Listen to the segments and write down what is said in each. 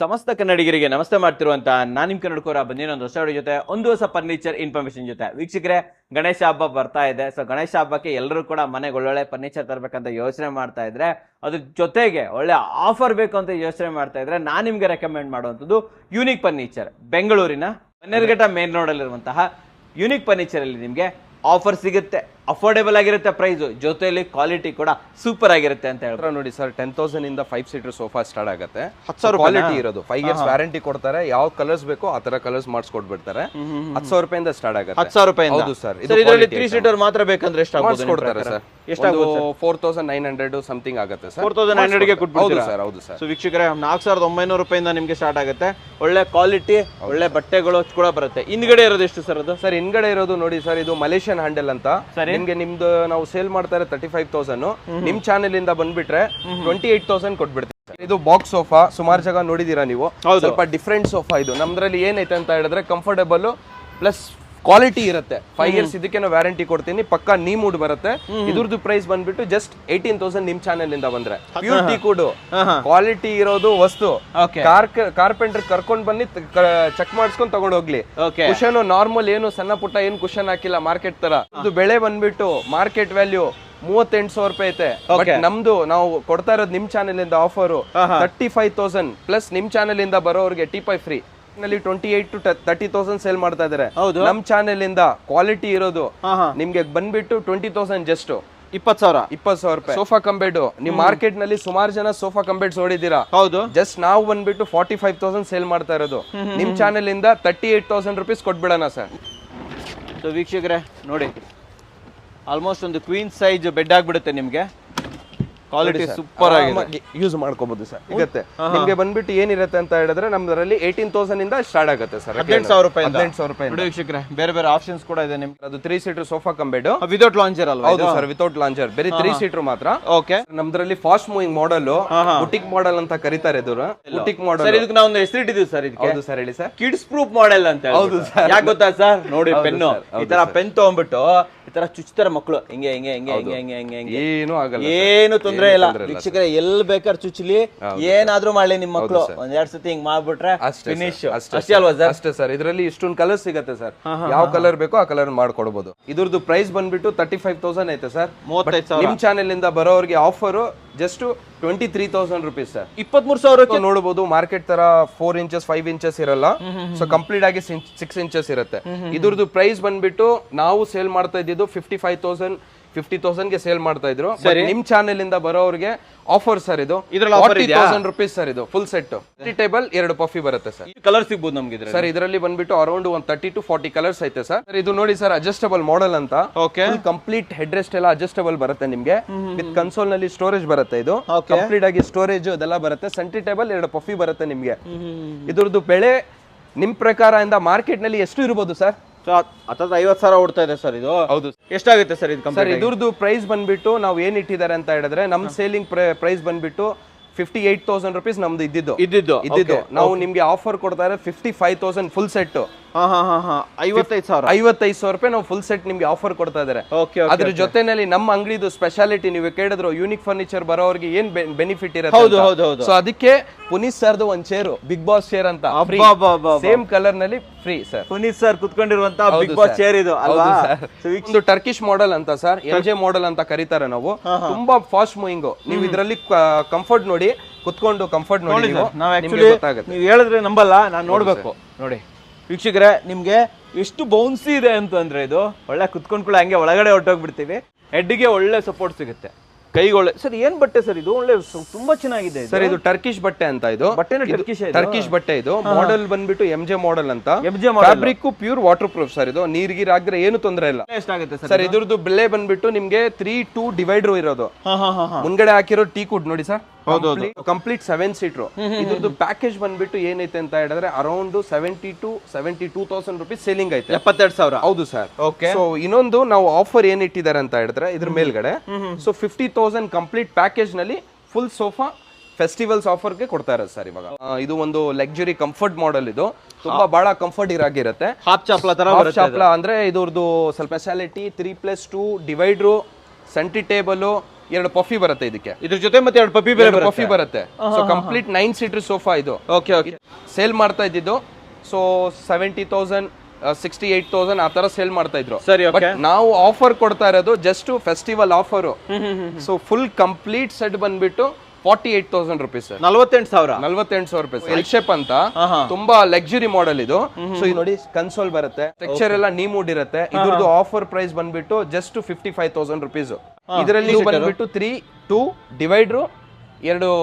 ಸಮಸ್ತ ಕನ್ನಡಿಗರಿಗೆ ನಮಸ್ತೆ ಮಾಡ್ತಿರುವಂತ ನಾನು ನಿಮ್ಮ ಕನ್ನಡಕೋರ ಬಂದಿನೊಂದು ಹೊಸ ವಿಡಿಯೋ ಜೊತೆ ಒಂದು ಹೊಸ ಫರ್ನಿಚರ್ ಇನ್ಫಾರ್ಮೇಶನ್ ಜೊತೆ. ವೀಕ್ಷಕರೇ, ಗಣೇಶ ಹಬ್ಬ ಬರ್ತಾ ಇದೆ. ಸೊ ಗಣೇಶ ಹಬ್ಬಕ್ಕೆ ಎಲ್ಲರೂ ಕೂಡ ಮನೆಗೆ ಒಳ್ಳೊಳ್ಳೆ ಫರ್ನಿಚರ್ ತರಬೇಕಂತ ಯೋಚನೆ ಮಾಡ್ತಾ ಇದ್ರೆ, ಅದ್ರ ಜೊತೆಗೆ ಒಳ್ಳೆ ಆಫರ್ ಬೇಕು ಅಂತ ಯೋಚನೆ ಮಾಡ್ತಾ ಇದ್ರೆ, ನಾನು ನಿಮ್ಗೆ ರೆಕಮೆಂಡ್ ಮಾಡುವಂಥದ್ದು ಯೂನಿಕ್ ಫರ್ನಿಚರ್. ಬೆಂಗಳೂರಿನ ಬನ್ನೇರುಘಟ್ಟ ಮೇನ್ ರೋಡ್ ಅಲ್ಲಿರುವಂತಹ ಯೂನಿಕ್ ಫರ್ನಿಚರ್ ಅಲ್ಲಿ ನಿಮ್ಗೆ ಆಫರ್ ಸಿಗುತ್ತೆ, ಅಫೋರ್ಡೇಬಲ್ ಆಗಿರುತ್ತೆ ಪ್ರೈಸ್, ಜೊತೆಯಲ್ಲಿ ಕ್ವಾಲಿಟಿ ಕೂಡ ಸೂಪರ್ ಆಗಿರುತ್ತೆ ಅಂತ ಹೇಳ್ತಾರೆ. ನೋಡಿ ಸರ್, 10,000 ಇಂದ 5 ಸೀಟರ್ ಸೋಫಾ ಸ್ಟಾರ್ಟ್ ಆಗುತ್ತೆ. 10,000 ಕ್ವಾಲಿಟಿ ಇರೋದು, 5 ಇಯರ್ಸ್ ವ್ಯಾರಂಟಿ ಕೊಡ್ತಾರೆ. ಯಾವ ಕಲರ್ಸ್ ಬೇಕೋ ಆ ತರ ಕಲರ್ಸ್ ಮಾಡಿಸ್ಕೊಡ್ಬಿಡ್ತಾರೆ. 10,000 ರೂಪಾಯಿಂದ ಸ್ಟಾರ್ಟ್ ಆಗುತ್ತೆ. 10,000 ರೂಪಾಯಿ. ಹೌದು ಸರ್. ಇದರಲ್ಲಿ 3 ಸೀಟರ್ ಮಾತ್ರ ಬೇಕಂದ್ರೆ ಎಷ್ಟು ಮಾಡಿಸ್ಕೊಡ್ತಾರೆ ಸರ್? ಎಷ್ಟಾಗುತ್ತೆ? 4,900 ಸಮಥಿಂಗ್ ಆಗುತ್ತೆ ಸರ್. 4,900 ಗೆ ಕೊಟ್ಬಿಡ್ತೀರಾ? ಸರ್ ಹೌದು ಸರ್. ಸೊ ವೀಕ್ಷಕರೇ, 4,900 ರೂಪಾಯಿಂದ ನಿಮ್ಗೆ ಸ್ಟಾರ್ಟ್ ಆಗುತ್ತೆ. ಒಳ್ಳೆ ಕ್ವಾಲಿಟಿ, ಒಳ್ಳೆ ಬಟ್ಟೆಗಳು ಕೂಡ ಬರುತ್ತೆ. ಹಿಂದ್ಗಡೆ ಇರೋದು ಎಷ್ಟು ಸರ್ ಅದು? ಸರ್ ಹಿಂದ್ಗಡೆ ಇರೋದು ನೋಡಿ ಸರ್, ಇದು ಮಲೇಷಿಯನ್ ಹ್ಯಾಂಡಲ್ ಅಂತ. ನಿಮ್ಗೆ ನಿಮ್ದು ನಾವು ಸೇಲ್ ಮಾಡ್ತಾರೆ 35,000. ನಿಮ್ ಚಾನೆಲ್ ಇಂದ ಬಂದ್ಬಿಟ್ರೆ 28,000 ಕೊಟ್ಬಿಡ್ತೀವಿ. ಇದು ಬಾಕ್ಸ್ ಸೋಫಾ, ಸುಮಾರು ಜಾಗ ನೋಡಿದೀರಾ ನೀವು. ಸ್ವಲ್ಪ ಡಿಫ್ರೆಂಟ್ ಸೋಫಾ ಇದು. ನಮ್ದ್ರಲ್ಲಿ ಏನೈತೆ ಅಂತ ಹೇಳಿದ್ರೆ ಕಂಫರ್ಟೇಬಲ್ ಪ್ಲಸ್ ಕ್ವಾಲಿಟಿ ಇರುತ್ತೆ. 5 ಇಯರ್ಸ್ ಇದಕ್ಕೆ ನಾವು ವ್ಯಾರಂಟಿ ಕೊಡ್ತೀನಿ, ಪಕ್ಕಾ ನೀ ಮೂಡ್ ಬರುತ್ತೆ. ಇದ್ರದ್ದು ಪ್ರೈಸ್ ಬಂದ್ಬಿಟ್ಟು ಜಸ್ಟ್ 18,000 ನಿಮ್ ಚಾನೆಲ್ ಇಂದ ಬಂದ್ರೆ. ಪ್ಯೂರ್ ಟೀ ಕೂಡ್ ಕ್ವಾಲಿಟಿ ಇರೋದು ವಸ್ತು. ಕಾರ್ಪೆಂಟರ್ ಕರ್ಕೊಂಡ್ ಬನ್ನಿ, ಚೆಕ್ ಮಾಡಿಸ್ಕೊಂಡ್ ತಗೊಂಡ್ ಹೋಗ್ಲಿ. ಕುಶನ್ ನಾರ್ಮಲ್, ಏನು ಸಣ್ಣ ಪುಟ್ಟ ಏನು ಕುಶನ್ ಹಾಕಿಲ್ಲ ಮಾರ್ಕೆಟ್ ತರ. ಇದು ಬೆಳೆ ಬಂದ್ಬಿಟ್ಟು ಮಾರ್ಕೆಟ್ ವ್ಯಾಲ್ಯೂ 38,000 ರೂಪಾಯಿ ಐತೆ. ಬಟ್ ನಮ್ದು ನಾವು ಕೊಡ್ತಾ ಇರೋದು ನಿಮ್ ಚಾನೆಲ್ ಇಂದ ಆಫರ್ 35,000 ಪ್ಲಸ್ ನಿಮ್ ಚಾನೆಲ್ ಇಂದ ಬರೋರಿಗೆ ಟೀಪೈ ಫ್ರೀ. 28 to 30,000 ಸೇಲ್ ಮಾಡ್ತಾ ಇದಾರೆ. ನಮ್ ಚಾನೆಲ್ ಇಂದ ಕ್ವಾಲಿಟಿ ಇರೋದು ನಿಮ್ಗೆ ಬಂದ್ಬಿಟ್ಟು 20,000 ಜಸ್ಟ್ 20,000 ರೂಪಾಯಿ. ಸೋಫಾ ಕಂಬೇಡ್ ನಿಮ್ ಮಾರ್ಕೆಟ್ ನಲ್ಲಿ ಸುಮಾರು ಜನ ಸೋಫಾ ಕಂಬೇಡ್ಸ್ ನೋಡಿದೀರಾ. ಹೌದು. ಜಸ್ಟ್ ನಾವು ಬಂದ್ಬಿಟ್ಟು 45,000 ಸೇಲ್ ಮಾಡ್ತಾ ಇರೋದು. ನಿಮ್ ಚಾನೆಲ್ ಇಂದ 38,000 ರೂಪೀಸ್ ಕೊಟ್ಬಿಡೋಣ ಸರ್. ಸೊ ವೀಕ್ಷಕರೇ ನೋಡಿ, ಆಲ್ಮೋಸ್ಟ್ ಒಂದು ಕ್ವೀನ್ ಸೈಜ್ ಬೆಡ್ ಆಗ್ಬಿಡುತ್ತೆ ನಿಮ್ಗೆ. ಕ್ವಾಲಿಟಿ ಸೂಪರ್ ಆಗಿ ಯೂಸ್ ಮಾಡ್ಕೋಬಹುದು ಸರ್. ಸಿಗುತ್ತೆ ನಿಮ್ಗೆ ಬಂದ್ಬಿಟ್ಟು ಏನಿರುತ್ತೆ ಅಂತ ಹೇಳಿದ್ರೆ ನಮ್ದ್ರಲ್ಲಿ 18,000 ಇಂದ ಸ್ಟಾರ್ಟ್ ಆಗುತ್ತೆ ಸರ್. 18,000 ರೂಪಾಯಿ. 18,000 ರೂಪಾಯಿ. ವೀಕ್ಷಕರೇ, ಬೇರೆ ಬೇರೆ ಆಪ್ಷನ್ಸ್ ಕೂಡ ಇದೆ ನಿಮ್ಗೆ. ಅದು 3 ಸೀಟರ್ ಸೋಫಾ ಕಂಬೇಡ್ ವಿತೌಟ್ ಲಾಂಚರ್ ಅಲ್ವಾ? ಹೌದು ಸರ್, ವಿತೌಟ್ ಲಾಂಚರ್, ಬರೀ 3 ಸೀಟರ್ ಮಾತ್ರ. ಓಕೆ. ನಮ್ದ್ರಲ್ಲಿ fast moving model, boutique model ಅಂತ ಕರೀತಾರೆ. ಇದು ಬುಟಿಕ್ ಮಾಡೆಲ್. ಸರ್, ಇದಕ್ಕೆ ನಾವು ಒಂದು ಹೆಸರು ಇಟ್ಟಿದ್ದೀವಿ ಸರ್. ಇದಕ್ಕೆ ಹೌದು ಸರ್, ಹೇಳಿ ಸರ್. ಕಿಡ್ಸ್ ಪ್ರೂಫ್ ಮಾಡೆಲ್ ಅಂತ. ಹೌದು ಸರ್. ಯಾಕೆ ಗೊತ್ತಾ ಸರ್? ನೋಡಿ, ಪೆನ್ನು ಈ ತರ ಪೆನ್ ತಗೊಂಡ್ಬಿಟ್ಟು ಈ ತರ ಚುಚ್ತಾರೆ ಮಕ್ಕಳು, ಹಿಂಗೆ ಹಿಂಗೆ ಹಿಂಗೆ ಹಿಂಗೆ ಹಿಂಗೆ ಹಿಂಗೆ ಹಿಂಗೆ, ಏನು ಆಗಲ್ಲ, ಏನು ತೊಂದರೆ ಇಲ್ಲ. ವೀಕ್ಷಕರೇ, ಎಲ್ಲಿ ಬೇಕಾದ್ರೆ ಚುಚ್ಚಲಿ, ಏನಾದ್ರೂ ಮಾಡ್ಲಿ ನಿಮ್ ಮಕ್ಕಳು, 1-2 ಸತಿ ಹಿಂಗ್ ಮಾಡ್ಬಿಟ್ರೆ ಫಿನಿಶ್. ಅಷ್ಟೇ ಅಲ್ವಾ ಸರ್? ಅಷ್ಟೇ ಸರ್. ಇದರಲ್ಲಿ ಇಷ್ಟೊಂದು ಕಲರ್ ಸಿಗುತ್ತೆ ಸರ್. ಯಾವ ಕಲರ್ ಬೇಕೋ ಆ ಕಲರ್ ಮಾಡ್ಕೊಡ್ಬೋದು. ಇದ್ರದ್ದು ಪ್ರೈಸ್ ಬಂದ್ಬಿಟ್ಟು 35,000 ಐತೆ ಸರ್. 35,000. ನಿಮ್ ಚಾನೆಲ್ ಇಂದ ಬರೋರಿಗೆ ಆಫರ್ ಜಸ್ಟ್ 23,000 ರೂಪೀಸ್ ಸರ್. 23,000 ನೋಡಬಹುದು. ಮಾರ್ಕೆಟ್ ತರ 4 ಇಂಚಸ್ 5 ಇಂಚಸ್ ಇರಲ್ಲ. ಸೊ ಕಂಪ್ಲೀಟ್ ಆಗಿ 6 ಇಂಚಸ್ ಇರುತ್ತೆ. ಇದ್ರದ್ದು ಪ್ರೈಸ್ ಬಂದ್ಬಿಟ್ಟು ನಾವು ಸೇಲ್ ಮಾಡ್ತಾ ಇದ್ದಿದ್ದು 50,000 ಗೆ ಸೇಲ್ ಮಾಡ್ತಾ ಇದ್ರು. ನಿಮ್ ಚಾನೆಲ್ ಇಂದ ಬರೋರಿಗೆ ಆಫರ್ ಸರ್. ಇದು 40,000 ರೂಪೀಸ್ ಸರ್. ಇದು ಫುಲ್ ಸೆಟ್, ಟೇಬಲ್ 2 ಪಫಿ ಬರುತ್ತೆ ಸರ್. ಕಲರ್ ಸಿಗ್ಬೋದು ನಮ್ಗೆ ಸರ್. ಇದರಲ್ಲಿ ಬಂದ್ಬಿಟ್ಟು ಅರೌಂಡ್ 30 to 40 ಕಲರ್ಸ್ ಐತೆ ಸರ್. ಇದು ನೋಡಿ ಸರ್, ಅಡ್ಜಸ್ಟಬಲ್ ಮಾಡೆಲ್ ಅಂತ. ಕಂಪ್ಲೀಟ್ ಹೆಡ್ ರೆಸ್ಟ್ ಎಲ್ಲ ಅಡ್ಜಸ್ಟಬಲ್ ಬರುತ್ತೆ ನಿಮ್ಗೆ. ವಿತ್ ಕನ್ಸೋಲ್ ನಲ್ಲಿ ಸ್ಟೋರೇಜ್ ಬರುತ್ತೆ. ಇದು ಕಂಪ್ಲೀಟ್ ಆಗಿ ಸ್ಟೋರೇಜ್ ಅದೆಲ್ಲ ಬರುತ್ತೆ. ಸೆಂಟ್ರಿ ಟೇಬಲ್ 2 ಪಫಿ ಬರುತ್ತೆ ನಿಮ್ಗೆ. ಇದ್ರದ್ದು ಬೆಳೆ ನಿಮ್ ಪ್ರಕಾರ ಇಂದ ಮಾರ್ಕೆಟ್ ನಲ್ಲಿ ಎಷ್ಟು ಇರಬಹುದು ಸರ್? 50,000 ಓಡ್ತಾ ಇದೆ ಸರ್ ಇದು. ಹೌದು. ಎಷ್ಟಾಗುತ್ತೆ ಸರ್ ಇದು? ಸರ್, ಇದ್ರದ್ದು ಪ್ರೈಸ್ ಬಂದ್ಬಿಟ್ಟು ನಾವು ಏನ್ ಇಟ್ಟಿದ್ದಾರೆ ಅಂತ ಹೇಳಿದ್ರೆ, ನಮ್ ಸೇಲಿಂಗ್ ಪ್ರೈಸ್ ಬಂದ್ಬಿಟ್ಟು 58,000 ರೂಪೀಸ್ ನಮ್ದು ಇದ್ದಿದ್ದು. ನಾವು ನಿಮ್ಗೆ ಆಫರ್ ಕೊಡ್ತಾರೆ 55,000 ಫುಲ್ ಸೆಟ್. 55,000 ರೂಪಾಯಿ ನಾವು ಫುಲ್ ಸೆಟ್ ನಿಮ್ಗೆ ಆಫರ್ ಕೊಡ್ತಾ ಇದಾರೆ. ಅದ್ರ ಜೊತೆನಲ್ಲಿ ನಮ್ಮ ಅಂಗಡಿದು ಸ್ಪೆಷಾಲಿಟಿ ನೀವು ಕೇಳಿದ್ರು, ಯೂನಿಕ್ ಫರ್ನಿಚರ್ ಬರೋರಿಗೆ ಏನ್ ಬೆನಿಫಿಟ್ ಇರುತ್ತೆ. ಸೊ ಅದಕ್ಕೆ ಪುನೀತ್ ಸರ್ದು ಒಂದ್ ಚೇರು, ಬಿಗ್ ಬಾಸ್ ಚೇರ್ ಅಂತ ಸೇಮ್ ಕಲರ್ ನಲ್ಲಿ ಫ್ರೀ ಸರ್. ಪುನೀತ್ ಸರ್ ಕುತ್ಕೊಂಡಿರುವಂತ ಬಿಗ್ ಬಾಸ್ ಚೇರ್ ಇದು ಅಲ್ವಾ? ಒಂದು ಟರ್ಕಿಶ್ ಮಾಡೆಲ್ ಅಂತ ಸರ್, MJ ಮಾಡೆಲ್ ಅಂತ ಕರೀತಾರೆ ನಾವು. ತುಂಬಾ ಫಾಸ್ಟ್ ಮೂವಿಂಗ್. ನೀವು ಇದರಲ್ಲಿ ಕಂಫರ್ಟ್ ನೋಡಿ, ಕುತ್ಕೊಂಡು ಕಂಫರ್ಟ್ ನೋಡಿ. ನೀವು ಹೇಳಿದ್ರೆ ನಂಬಲ್ಲ, ನಾನು ನೋಡ್ಬೇಕು. ನೋಡಿ ವೀಕ್ಷಕರೇ, ನಿಮ್ಗೆ ಎಷ್ಟು ಬೌನ್ಸಿ ಇದೆ ಅಂತಂದ್ರೆ, ಇದು ಒಳ್ಳೆ ಕುತ್ಕೊಂಡ್ ಕೂಡ ಹಂಗೆ ಒಳಗಡೆ ಹೊರಟೋಗ್ಬಿಡ್ತೀವಿ. ಹೆಡ್ಗೆ ಒಳ್ಳೆ ಸಪೋರ್ಟ್ ಸಿಗುತ್ತೆ, ಕೈಗೊಳ್ಳೆ. ಸರ್, ಏನ್ ಬಟ್ಟೆ ಸರ್ ಇದು? ಒಳ್ಳೆ ತುಂಬಾ ಚೆನ್ನಾಗಿದೆ ಸರ್. ಇದು ಟರ್ಕಿಶ್ ಬಟ್ಟೆ ಅಂತ. ಇದು ಟರ್ಕಿಶ್ ಬಟ್ಟೆ. ಇದು ಮಾಡೆಲ್ ಬಂದ್ಬಿಟ್ಟು MJ ಮಾಡೆಲ್ ಅಂತ. Fabric pure water proof sir. ಇದು ನೀರ್ಗಿರ್ ಆಗಿದ್ರೆ ಏನು ತೊಂದರೆ ಇಲ್ಲ. ಎಷ್ಟಾಗುತ್ತೆ ಸರ್? ಇದ್ರದ್ದು ಬೆಲೆ ಬಂದ್ಬಿಟ್ಟು ನಿಮ್ಗೆ 3-2 ಡಿವೈಡರ್ ಇರೋದು. ಮುಂದ್ಗಡೆ ಹಾಕಿರೋ ಟೀ ಕುಡ್ ನೋಡಿ ಸರ್, ಕಂಪ್ಲೀಟ್ 7 ಸೀಟರ್. ಇದ್ರದ್ದು ಪ್ಯಾಕೇಜ್ ಬಂದ್ಬಿಟ್ಟು ಏನೈತೆ ಅಂತ ಹೇಳಿದ್ರೆ ಅರೌಂಡ್ 70 to 72,000 ರೂಪೀಸ್ ಸೇಲಿಂಗ್ ಐತೆ. 72,000. ಹೌದು ಸರ್. ಸೊ ಇನ್ನೊಂದು ನಾವು ಆಫರ್ ಏನ್ ಇಟ್ಟಿದ್ದಾರೆ ಅಂತ ಹೇಳಿದ್ರೆ, ಇದ್ರ ಮೇಲ್ಗಡೆ ಸೊ 50,000 ಕಂಪ್ಲೀಟ್ ಪ್ಯಾಕೇಜ್ ನಲ್ಲಿ ಫುಲ್ ಸೋಫಾ ಫೆಸ್ಟಿವಲ್ಸ್ ಆಫರ್ ಗೆ ಕೊಡ್ತಾ ಇರೋದು ಸರ್ ಇವಾಗ. ಇದು ಒಂದು ಲಕ್ಸುರಿ ಕಂಫರ್ಟ್ ಮಾಡೆಲ್. ಇದು ತುಂಬಾ ಬಹಳ ಕಂಫರ್ಟ್ ಇರಾಗಿರುತ್ತೆ. ಹಾಫ್ ಚಾಪ್ಲ ಅಂದ್ರೆ ಇದ್ರದ್ದು ಸ್ವಲ್ಪ ಸ್ಪೆಷಾಲಿಟಿ 3+2 ಡಿವೈಡ್ರು, ಸೆಂಟ್ರಿ ಟೇಬಲ್, 2 ಪಫಿ ಬರುತ್ತೆ ಇದಕ್ಕೆ. ಇದ್ರ ಜೊತೆ ಮತ್ತೆ 2 ಪಪ್ಪಿ ಬೇರೆ ಪಫಿ ಬರುತ್ತೆ. ಸೊ ಕಂಪ್ಲೀಟ್ 9 ಸೀಟರ್ ಸೋಫಾ ಇದು. Okay okay. ಸೇಲ್ ಮಾಡ್ತಾ ಇದ್ದಿದ್ದು ಸೊ 70,000 68,000 ಆ ತರ ಸೇಲ್ ಮಾಡ್ತಾ ಇದ್ರು. ಸರಿ, ಬಟ್ ನಾವು ಆಫರ್ ಕೊಡ್ತಾ ಇರೋದು just festival offer. So full complete set ಬಂದ್ಬಿಟ್ಟು 48,000 ರುಪೀಸ್. 48,000 ರೂಪಾಯಿ. ಎಲ್ ಶೇಪ್ ಅಂತ ತುಂಬಾ ಲಕ್ಸುರಿ ಮಾಡೆಲ್ ಇದು. ಸೊ ಇದು ನೋಡಿ ಕನ್ಸೋಲ್ ಬರುತ್ತೆ, ಟೆಕ್ಸ್ಚರ್ ಎಲ್ಲ ನೀಮೂಡ್ ಇರುತ್ತೆ. ಇದ್ರದ್ದು ಆಫರ್ ಪ್ರೈಸ್ ಬಂದ್ಬಿಟ್ಟು ಜಸ್ಟ್ 55,000 ರುಪೀಸ್. ಇದರಲ್ಲಿ ಬಂದ್ಬಿಟ್ಟು 3 2 divider, 2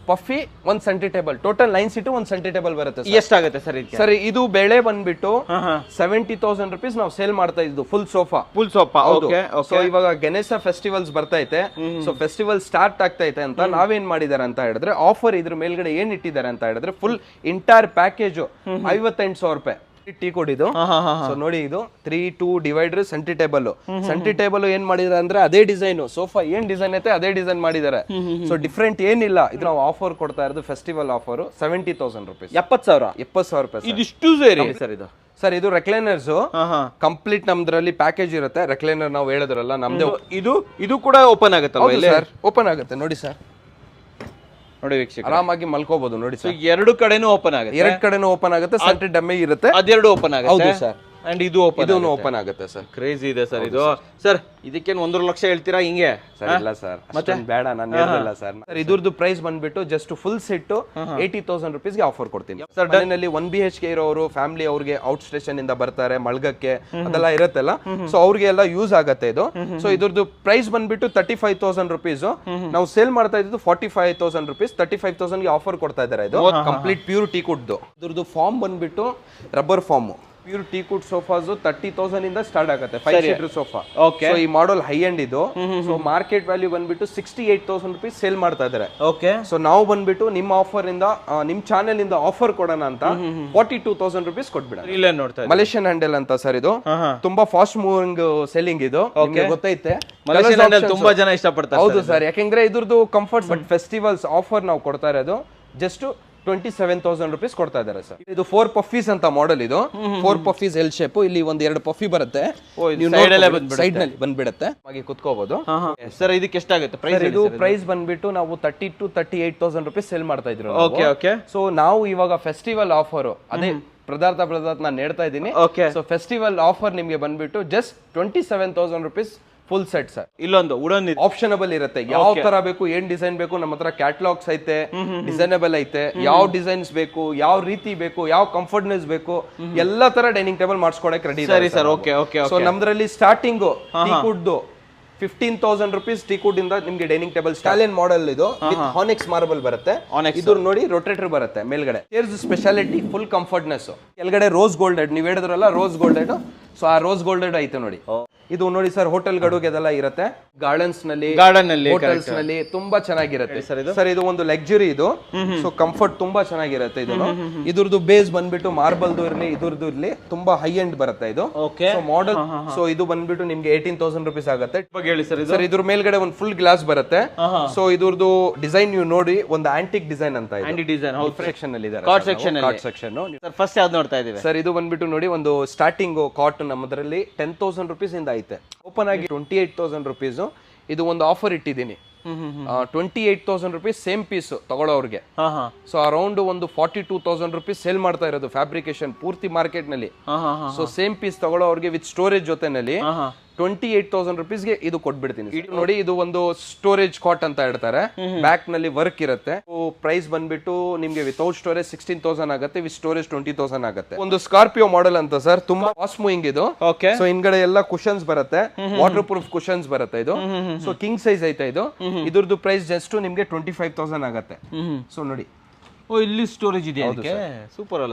ಪಫಿ, 1 sentry table, total 9 seat 1 sentry table ಬರುತ್ತೆ. ಎಷ್ಟಾಗುತ್ತೆ ಸರ್ ಇದಕ್ಕೆ? ಸರಿ, ಇದು ಬೆಳೆ ಬಂದ್ಬಿಟ್ಟು 70,000 ರುಪೀಸ್ ನಾವು ಸೇಲ್ ಮಾಡ್ತಾ ಇದ್ದು ಫುಲ್ ಸೋಫಾ. ಸೊ ಇವಾಗ ಗಣೇಶ ಫೆಸ್ಟಿವಲ್ಸ್ ಬರ್ತಾ ಐತೆ. ಸೊ ಫೆಸ್ಟಿವಲ್ ಸ್ಟಾರ್ಟ್ ಆಗ್ತಾ ಐತೆ ಅಂತ ನಾವೇನ್ ಮಾಡಿದಾರೆ ಅಂತ ಹೇಳಿದ್ರೆ ಆಫರ್ ಇದ್ರ ಮೇಲ್ಗಡೆ ಏನ್ ಇಟ್ಟಿದ್ದಾರೆ ಅಂತ ಹೇಳಿದ್ರೆ ಫುಲ್ ಇಂಟೈರ್ ಪ್ಯಾಕೇಜ್ 58,000 ರೂಪಾಯಿ. ಟೀ ಕೋಡ್ ಇದು. ಸೊ ನೋಡಿ ಇದು 3 2 ಡಿವೈಡರ್, ಸೆಂಟ್ರಿ ಟೇಬಲ್ ಏನ್ ಮಾಡಿದಾರೆ ಅಂದ್ರೆ ಅದೇ ಡಿಸೈನ್, ಸೋಫಾ ಏನ್ ಡಿಸೈನ್ ಐತೆ ಅದೇ ಡಿಸೈನ್ ಮಾಡಿದ್ದಾರೆ. ಸೊ ಡಿಫ್ರೆಂಟ್ ಏನಿಲ್ಲ. ಇದು ನಾವು ಆಫರ್ ಕೊಡ್ತಾ ಇರೋದು ಫೆಸ್ಟಿವಲ್ ಆಫರ್ 70,000 ರುಪೀಸ್. 70,000 ರೂಪಾಯಿ. ಇದಿಷ್ಟು ಸೇರಿ ಸರ್ ಇದು? ಸರ್ ಇದು ರೆಕ್ಲೈನರ್ಸ್ ಕಂಪ್ಲೀಟ್ ನಮ್ದ್ರಲ್ಲಿ ಪ್ಯಾಕೇಜ್ ಇರುತ್ತೆ. ರೆಕ್ಲೈನರ್ ನಾವು ಹೇಳಿದ್ರಲ್ಲ ನಮ್ದೇ. ಇದು ಕೂಡ ಓಪನ್ ಆಗುತ್ತಲ್ವಾ? ಸರ್ ಓಪನ್ ಆಗುತ್ತೆ ನೋಡಿ ಸರ್. ನೋಡಿ ವೀಕ್ಷಕ, ಆರಾಮಾಗಿ ಮಲ್ಕೋಬಹುದು ನೋಡಿ ಸರ್. 2 ಕಡೆನೂ ಓಪನ್ ಆಗುತ್ತೆ. 2 ಕಡೆನೂ ಓಪನ್ ಆಗುತ್ತೆ. ಸೆಂಟ್ರಿ ಡಮ್ಮಿ ಇರುತ್ತೆ. ಅದೆರಡು ಓಪನ್ ಆಗುತ್ತೆ. ಹೌದು ಸರ್. ಅಂಡ್ ಇದು ಓಪನ್ ಆಗುತ್ತೆ ಸರ್. ಕ್ರೇಜಿ ಇದೆ ಸರ್ ಇದು. ಸರ್ ಇದಕ್ಕೇನು 1 ಲಕ್ಷ ಹೇಳ್ತೀರಾ ಹಿಂಗೆ? ಸರ್ ಇಲ್ಲ ಸರ್, ಮತ್ತೆ ಬೇಡ, ನಾನು ಹೇಳಿಲ್ಲ ಸರ್. ಸರ್ ಇದ್ರದ್ದು ಪ್ರೈಸ್ ಬಂದ್ಬಿಟ್ಟು ಜಸ್ಟ್ ಫುಲ್ ಸೆಟ್ 80,000 ರುಪೀಸ್ಗೆ ಆಫರ್ ಕೊಡ್ತೀನಿ. ಸರ್ ಮನೆಯಲ್ಲಿ 1 BHK ಇರೋರು, ಫ್ಯಾಮಿಲಿ ಅವ್ರಿಗೆ ಔಟ್ ಸ್ಟೇಷನ್ ಇಂದ ಬರ್ತಾರೆ, ಮಳ್ಗಕ್ಕೆ ಅದೆಲ್ಲ ಇರುತ್ತಲ್ಲ, ಸೊ ಅವ್ರಿಗೆ ಎಲ್ಲ ಯೂಸ್ ಆಗತ್ತೆ ಇದು. ಸೊ ಇದ್ರದ್ದು ಪ್ರೈಸ್ ಬಂದ್ಬಿಟ್ಟು 35,000 ರುಪೀಸ್. ನಾವು ಸೇಲ್ ಮಾಡ್ತಾ ಇದ್ದು 45,000 ರುಪೀಸ್. 35,000 ಗೆ ಆಫರ್ ಕೊಡ್ತಾ ಇದ್ದಾರೆ. ಇದು ಕಂಪ್ಲೀಟ್ ಪ್ಯೂರ್ ಟೀ ಕುಡ್ದು. ಇದ್ರದ್ದು ಫಾರ್ಮ್ ಬಂದ್ಬಿಟ್ಟು rubber farm. Pure teak wood sofas 30,000 ಇಂದ ಸ್ಟಾರ್ಟ್ ಆಗುತ್ತೆ. 5 ಸೀಟರ್ ಸೋಫಾ. ಸೊ ಈ ಮಾಡೆಲ್ ಹೈ ಎಂಡ್ ಇದು. ಸೊ ಮಾರ್ಕೆಟ್ ವ್ಯಾಲ್ಯೂ ಬಂದ್ಬಿಟ್ಟು 68,000 ರುಪೀಸ್ ಸೇಲ್ ಮಾಡ್ತಾ ಇದ್ದಾರೆ. ಸೊ ನಾವು ಬಂದ್ಬಿಟ್ಟು ನಿಮ್ಮ ಆಫರ್ ಇಂದ, ನಿಮ್ ಚಾನೆಲ್ ಇಂದ ಆಫರ್ ಕೊಡೋಣ ಅಂತ 42,000 ರುಪೀಸ್ ಕೊಟ್ಬಿಡ. ಮಲೇಷಿಯನ್ ಹ್ಯಾಂಡಲ್ ಅಂತ ಸರ್ ಇದು. ತುಂಬಾ ಫಾಸ್ಟ್ ಮೂವಿಂಗ್ ಸೆಲ್ಲಿಂಗ್ ಇದು. ನಿಮ್ಗೆ ಗೊತ್ತೈತೆ, ತುಂಬಾ ಜನ ಇಷ್ಟಪಡ್ತಾರೆ. ಹೌದು ಸರ್, ಯಾಕೆಂದ್ರೆ ಇದ್ರದ್ದು ಕಂಫರ್ಟ್. ಬಟ್ ಫೆಸ್ಟಿವಲ್ಸ್ ಆಫರ್ ನಾವು ಕೊಡ್ತಾ ಇರೋದು ಜಸ್ಟ್ 27,000 ರುಪೀಸ್ ಕೊಡ್ತಾ ಇದ್ದಾರೆ ಸರ್. ಇದು 4 ಪಫೀಸ್ ಅಂತ ಮಾಡೆಲ್ ಇದು. 4 ಪಫೀಸ್ ಎಲ್ ಶೇಪ್. ಇಲ್ಲಿ 2 ಪಫಿ ಬರುತ್ತೆ, ಸೈಡ್ ನಲ್ಲಿ ಬಂದ್ಬಿಡುತ್ತೆ, ಹಾಗೆ ಕುತ್ಕೋಬಹುದು. ಸರ್ ಇದಕ್ಕೆ ಎಷ್ಟಾಗುತ್ತೆ ಪ್ರೈಸ್? ಇದು ಪ್ರೈಸ್ ಬಂದ್ಬಿಟ್ಟು ನಾವು 30 to 38,000 ರುಪೀಸ್ ಸೇಲ್ ಮಾಡ್ತಾ ಇದ್ರು. ಸೊ ನಾವು ಇವಾಗ ಫೆಸ್ಟಿವಲ್ ಆಫರ್ ಅದೇ ಪದಾರ್ಥ ನಾನು ಹೇಳ್ತಾ ಇದ್ದೀನಿ. ಸೊ ಫೆಸ್ಟಿವಲ್ ಆಫರ್ ನಿಮ್ಗೆ ಬಂದ್ಬಿಟ್ಟು just 27,000 rupees full set sir. ಇಲ್ಲೊಂದು ಉಡನ್ ಆಪ್ಷನಬಲ್ ಇರುತ್ತೆ. ಯಾವ ತರ ಬೇಕು, ಏನ್ ಡಿಸೈನ್ ಬೇಕು, ನಮ್ಮ ಹತ್ರ ಕ್ಯಾಟಲಾಗ್ಸ್ ಐತೆ, ಡಿಸೈನಬಲ್ ಐತೆ. ಯಾವ ಡಿಸೈನ್ಸ್ ಬೇಕು, ಯಾವ ರೀತಿ ಬೇಕು, ಯಾವ ಕಂಫರ್ಟ್ನೆಸ್ ಬೇಕು, ಎಲ್ಲಾ ತರ ಡೈನಿಂಗ್ ಟೇಬಲ್ ಮಾಡಿಸ್ಕೊಡಕ್ಕೆ ರೆಡಿ ಇದೆ ಸರ್. ಸೊ ನಮ್ದ್ರಲ್ಲಿ starting teak wood 15,000 rupees teak wood ಇಂದ ನಿಮ್ಗೆ ಡೈನಿಂಗ್ ಟೇಬಲ್ ಸ್ಟಾಲಿಯನ್ ಮಾಡೆಲ್ ಇದು. ಹಾನೆಕ್ಸ್ ಮಾರ್ಬಲ್ ಬರುತ್ತೆ. ಇದ್ರ ನೋಡಿ ರೊಟೇಟರ್ ಬರುತ್ತೆ ಮೇಲ್ಗಡೆ. Speciality full comfortness. ಕೆಳಗಡೆ ರೋಸ್ ಗೋಲ್ಡೆಡ್, ನೀವ್ ಹೇಳಿದ್ರಲ್ಲ ರೋಸ್ ಗೋಲ್ಡೆಡ್. ಸೊ ಆ ರೋಸ್ ಗೋಲ್ಡೆಡ್ ಐತೆ ನೋಡಿ. ಇದು ನೋಡಿ ಸರ್, ಹೋಟೆಲ್ ಗಡುಗೆ ಅದೆಲ್ಲ ಇರುತ್ತೆ. ಗಾರ್ಡನ್ ನಲ್ಲಿ ಹೋಟೆಲ್ಸ್ ನಲ್ಲಿ ತುಂಬಾ ಚೆನ್ನಾಗಿರುತ್ತೆ ಸರ್. ಇದು ಒಂದು ಲಕ್ಸುರಿ ಇದು. ಸೊ ಕಂಫರ್ಟ್ ತುಂಬಾ ಚೆನ್ನಾಗಿರುತ್ತೆ ಇದು. ಇದ್ರದ್ದು ಬೇಸ್ ಬಂದ್ಬಿಟ್ಟು ಮಾರ್ಬಲ್ದು ಇರ್ಲಿ, ಇದ್ರದ್ದು ಇರ್ಲಿ, ತುಂಬಾ ಹೈ ಎಂಡ್ ಬರುತ್ತೆ ಇದು. ಮಾಡೆಲ್. ಸೊ ಇದು ಬಂದ್ಬಿಟ್ಟು ನಿಮ್ಗೆ 18,000 ರುಪೀಸ್ ಆಗುತ್ತೆ. ಸರ್ ಇದ್ರ ಮೇಲ್ಗಡೆ ಒಂದು ಫುಲ್ ಗ್ಲಾಸ್ ಬರುತ್ತೆ. ಸೊ ಇದ್ರದ್ದು ಡಿಸೈನ್ ನೀವು ನೋಡಿ, ಒಂದು ಆಂಟಿಕ್ ಡಿಸೈನ್ ಅಂತ ಸೆಕ್ಷನ್ ಅಲ್ಲಿ ಇದೆ. ಫಸ್ಟ್ ಯಾವ್ದು ನೋಡ್ತಾ ಇದೀವಿ ಸರ್? ಇದು ಬಂದ್ಬಿಟ್ಟು ನೋಡಿ, ಒಂದು ಸ್ಟಾರ್ಟಿಂಗ್ ಕಾಟ್ ನಮ್ಮದ್ರಲ್ಲಿ 10,000 ರುಪೀಸ್ ಇಂದ ಐತೆ. ಓಪನ್ ಆಗಿ 28,000 ರುಪೀಸ್. ಇದು ಒಂದು ಆಫರ್ ಇಟ್ಟಿದ್ದೀನಿ. 28,000 ರುಪೀಸ್ ಸೇಮ್ ಪೀಸ್ ತಗೊಳ್ಳೋರ್ಗೆ. ಸೊ ಅರೌಂಡ್ ಒಂದು 42,000 ರುಪೀಸ್ ಸೇಲ್ ಮಾಡ್ತಾ ಇರೋದು ಫ್ಯಾಬ್ರಿಕೇಶನ್ ಪೂರ್ತಿ ಮಾರ್ಕೆಟ್ ನಲ್ಲಿ. ಸೊ ಸೇಮ್ ಪೀಸ್ ತಗೊಳ್ಳೋರ್ಗೆ ವಿತ್ ಸ್ಟೋರೇಜ್ ಜೊತೆನಲ್ಲಿ 28,000 ರುಪೀಸ್ಗೆ ಇದು ಕೊಟ್ಬಿಡ್ತೀನಿ. ನೋಡಿ, ಇದು ಒಂದು ಸ್ಟೋರೇಜ್ ಕಾಟ್ ಅಂತ ಹೇಳ್ತಾರೆ. ಬ್ಯಾಕ್ ನಲ್ಲಿ ವರ್ಕ್ ಇರುತ್ತೆ. ಪ್ರೈಸ್ ಬಂದ್ಬಿಟ್ಟು ನಿಮ್ಗೆ ವಿತೌಟ್ ಸ್ಟೋರೇಜ್ 16,000 ಆಗುತ್ತೆ, ವಿತ್ ಸ್ಟೋರೇಜ್ 20,000 ಆಗುತ್ತೆ. ಒಂದು ಸ್ಕಾರ್ಪಿಯೋ ಮಾಡೆಲ್ ಅಂತ ಸರ್, ತುಂಬಾ ಫಾಸ್ಟ್ ಮೂವಿಂಗ್ ಇದು. ಸೊ ಹಿಂಗಡೆ ಎಲ್ಲ ಕುಶನ್ಸ್ ಬರುತ್ತೆ, ವಾಟರ್ ಪ್ರೂಫ್ ಕುಶನ್ಸ್ ಬರುತ್ತೆ ಇದು. ಸೊ ಕಿಂಗ್ ಸೈಜ್ ಐತೆ ಇದು. ಇದ್ರದ್ದು ಪ್ರೈಸ್ ಜಸ್ಟ್ ನಿಮ್ಗೆ 25,000 ಆಗುತ್ತೆ. ಸೊ ನೋಡಿ, ಇಲ್ಲಿ ಸ್ಟೋರೇಜ್ ಇದೆ. ಸೂಪರ್ ಅಲ್ಲ?